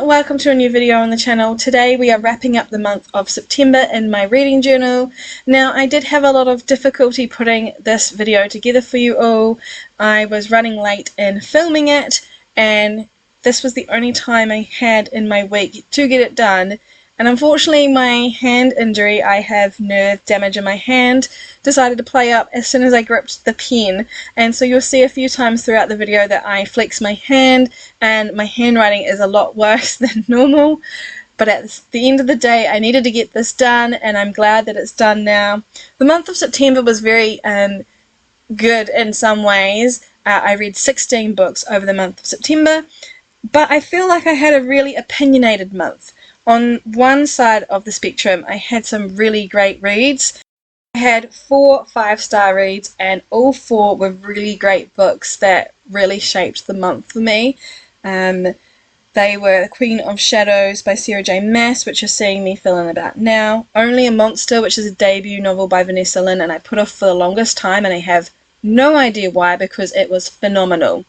welcome to a new video on the channel. Today we are wrapping up the month of September in my reading journal. Now I did have a lot of difficulty putting this video together for you all. I was running late in filming it and this was the only time I had in my week to get it done. And unfortunately my hand injury, I have nerve damage in my hand, decided to play up as soon as I gripped the pen. And so you'll see a few times throughout the video that I flex my hand and my handwriting is a lot worse than normal. But at the end of the day I needed to get this done and I'm glad that it's done now. The month of September was very good in some ways. I read 16 books over the month of September, but I feel like I had a really opinionated month. On one side of the spectrum, I had some really great reads. I had 4 5-star reads and all 4 were really great books that really shaped the month for me. They were The Queen of Shadows by Sarah J Maas, which you're seeing me fill in about now. Only a Monster, which is a debut novel by Vanessa Lynn and I put off for the longest time and I have no idea why because it was phenomenal.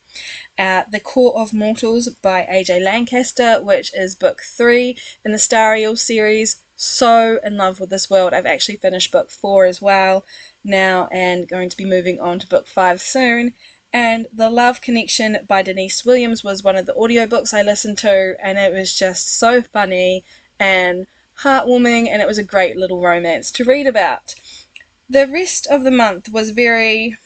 The Court of Mortals by A.J. Lancaster, which is book 3 in the 𝓘𝓽𝓮𝓮 series. So in love with this world. I've actually finished book 4 as well now and going to be moving on to book 5 soon. And The Love Connection by Denise Williams was one of the audiobooks I listened to and it was just so funny and heartwarming and it was a great little romance to read about. The rest of the month was very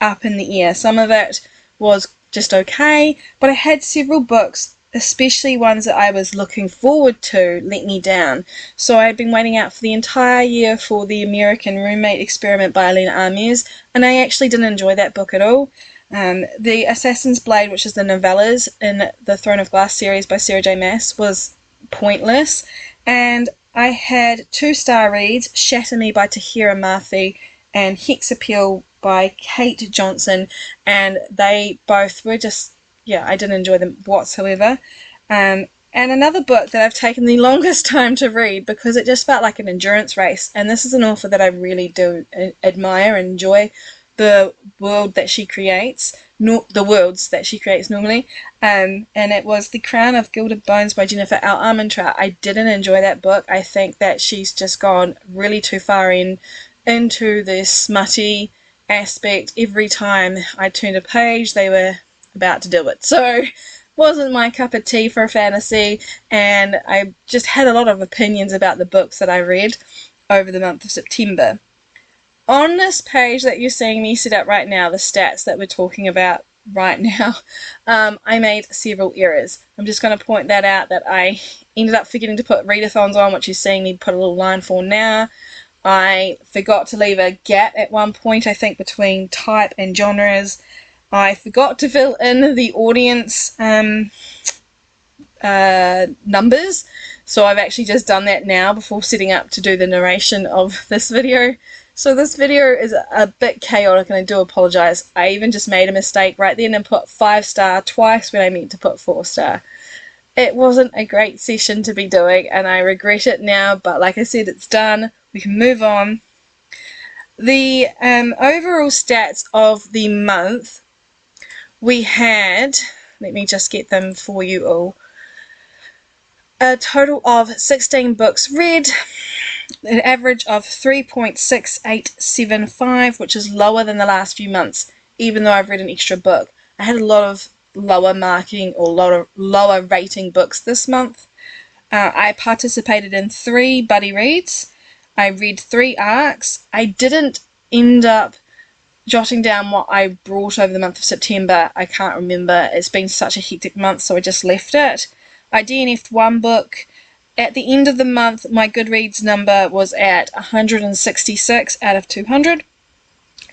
up in the air. Some of it was just okay, but I had several books, especially ones that I was looking forward to, let me down. So I had been waiting out for the entire year for The American Roommate Experiment by Elena Armes, and I actually didn't enjoy that book at all. The Assassin's Blade, which is the novellas in the Throne of Glass series by Sarah J Maas, was pointless. And I had 2-star reads, Shatter Me by Tahira Murphy and Hex Appeal by Kate Johnson, and they both were just, yeah, I didn't enjoy them whatsoever. And another book that I've taken the longest time to read because it just felt like an endurance race, and this is an author that I really do admire and enjoy the world that she creates, the worlds that she creates normally, and it was The Crown of Gilded Bones by Jennifer L. Armentrout. I didn't enjoy that book. I think that she's just gone really too far into this smutty aspect. Every time I turned a page they were about to do it, so wasn't my cup of tea for fantasy, and I just had a lot of opinions about the books that I read over the month of September. On this page that you're seeing me set up right now, the stats that we're talking about right now, I made several errors. I'm just going to point that out, that I ended up forgetting to put readathons on, which you're seeing me put a little line for now. I forgot to leave a gap at one point, I think, between type and genres. I forgot to fill in the audience numbers, so I've actually just done that now before setting up to do the narration of this video. So this video is a bit chaotic and I do apologise. I even just made a mistake right then and put 5-star twice when I meant to put 4-star. It wasn't a great session to be doing and I regret it now, but like I said, it's done. We can move on. The overall stats of the month, we had, let me just get them for you all, a total of 16 books read, an average of 3.6875, which is lower than the last few months, even though I've read an extra book. I had a lot of lower marking or lower rating books this month. I participated in 3 buddy reads. I read 3 arcs. I didn't end up jotting down what I brought over the month of September. I can't remember. It's been such a hectic month, so I just left it. I DNF'd 1 book. At the end of the month, my Goodreads number was at 166 out of 200.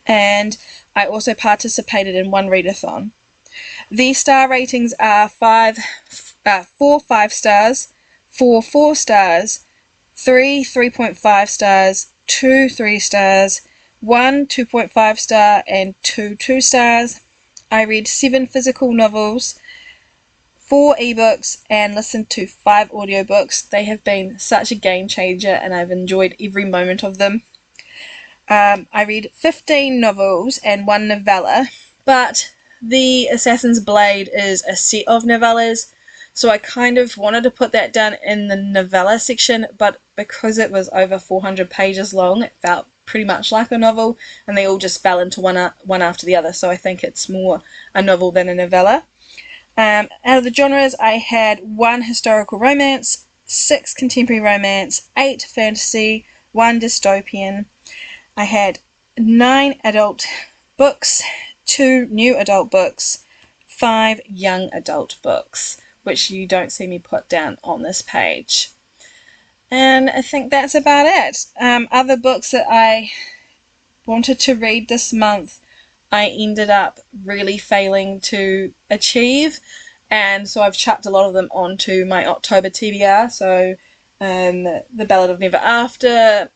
And I also participated in 1 readathon. The star ratings are 4 5 stars, 4 4 stars, 3 3.5 stars, 2 3 stars, 1 2.5 star and 2 2 stars. I read 7 physical novels, 4 ebooks and listened to 5 audiobooks. They have been such a game changer and I've enjoyed every moment of them. I read 15 novels and 1 novella, but the Assassin's Blade is a set of novellas, so I kind of wanted to put that down in the novella section, but because it was over 400 pages long, it felt pretty much like a novel, and they all just fell into one after the other, so I think it's more a novel than a novella. Out of the genres, I had 1 historical romance, 6 contemporary romance, 8 fantasy, 1 dystopian. I had 9 adult books, 2 new adult books, 5 young adult books, which you don't see me put down on this page. And I think that's about it. Other books that I wanted to read this month, I ended up really failing to achieve, and so I've chucked a lot of them onto my October TBR. So The Ballad of Never After,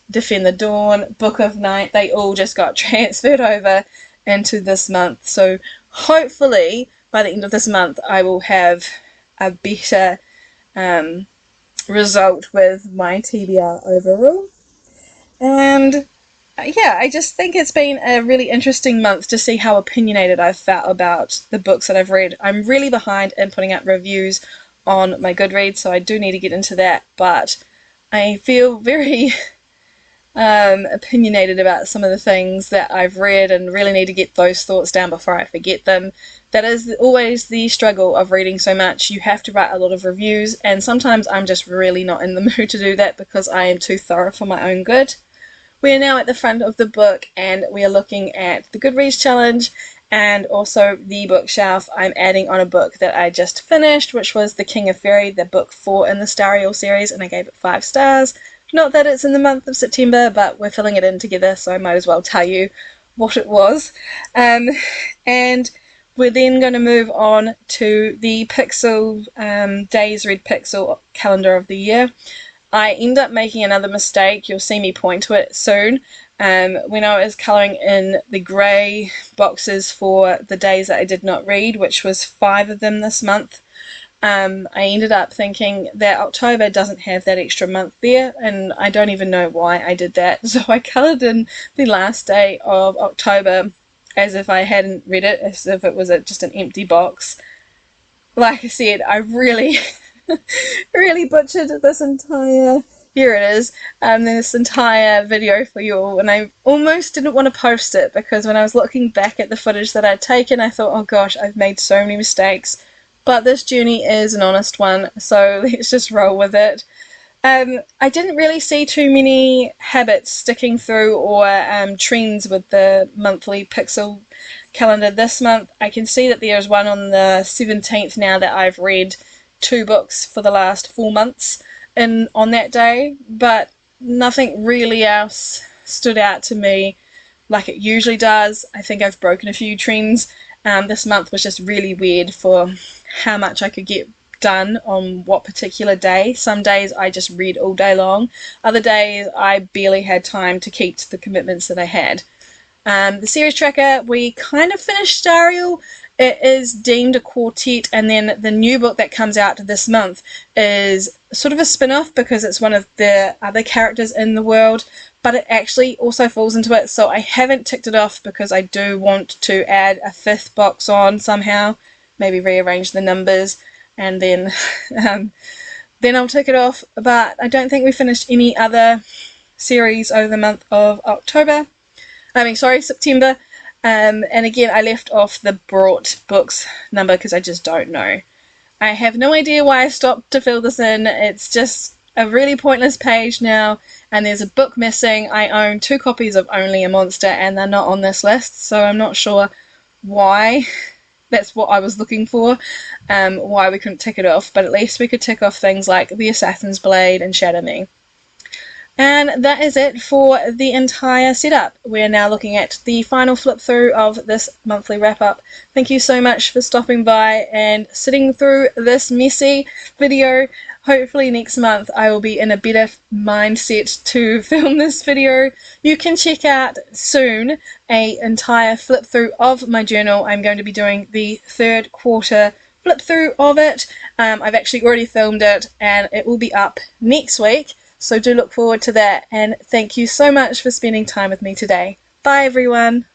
Defend the Dawn, Book of Night, they all just got transferred over into this month. So hopefully by the end of this month I will have a better result with my TBR overall. And yeah, I just think it's been a really interesting month to see how opinionated I've felt about the books that I've read. I'm really behind in putting out reviews on my Goodreads, so I do need to get into that, but I feel very opinionated about some of the things that I've read and really need to get those thoughts down before I forget them. That is always the struggle of reading so much. You have to write a lot of reviews, and sometimes I'm just really not in the mood to do that because I am too thorough for my own good. We are now at the front of the book, and we are looking at the Goodreads challenge and also the bookshelf. I'm adding on a book that I just finished, which was The King of Fairy, the book 4 in the 𝓬𝓼 series, and I gave it 5 stars. Not that it's in the month of September, but we're filling it in together, so I might as well tell you what it was. And we're then going to move on to the Pixel Days Read Pixel calendar of the year. I end up making another mistake. You'll see me point to it soon. When I was colouring in the grey boxes for the days that I did not read, which was 5 of them this month, I ended up thinking that October doesn't have that extra month there, and I don't even know why I did that. So I coloured in the last day of October as if I hadn't read it, as if it was just an empty box. Like I said, I really really butchered this entire, here it is, this entire video for you all, and I almost didn't want to post it because when I was looking back at the footage that I'd taken, I thought, oh gosh, I've made so many mistakes, but this journey is an honest one, so let's just roll with it. I didn't really see too many habits sticking through or trends with the monthly Pixel calendar this month. I can see that there's one on the 17th now that I've read 2 books for the last 4 months on that day, but nothing really else stood out to me like it usually does. I think I've broken a few trends. This month was just really weird for how much I could get done on what particular day. Some days I just read all day long. Other days I barely had time to keep to the commitments that I had. The series tracker, we kind of finished 𝓬𝓼. It is deemed a quartet, and then the new book that comes out this month is sort of a spin-off because it's one of the other characters in the world, but it actually also falls into it, so I haven't ticked it off because I do want to add a 5th box on somehow, maybe rearrange the numbers, and then then I'll tick it off. But I don't think we finished any other series over the month of September. And again, I left off the brought books number because I just don't know. I have no idea why I stopped to fill this in. It's just a really pointless page now, and there's a book missing. I own 2 copies of Only a Monster, and they're not on this list, so I'm not sure why. That's what I was looking for, why we couldn't tick it off, but at least we could tick off things like The Assassin's Blade and Shatter Me. And that is it for the entire setup. We're now looking at the final flip through of this monthly wrap up. Thank you so much for stopping by and sitting through this messy video. Hopefully next month I will be in a better mindset to film this video. You can check out soon an entire flip through of my journal. I'm going to be doing the 3rd quarter flip through of it. I've actually already filmed it and it will be up next week. So do look forward to that, and thank you so much for spending time with me today. Bye everyone!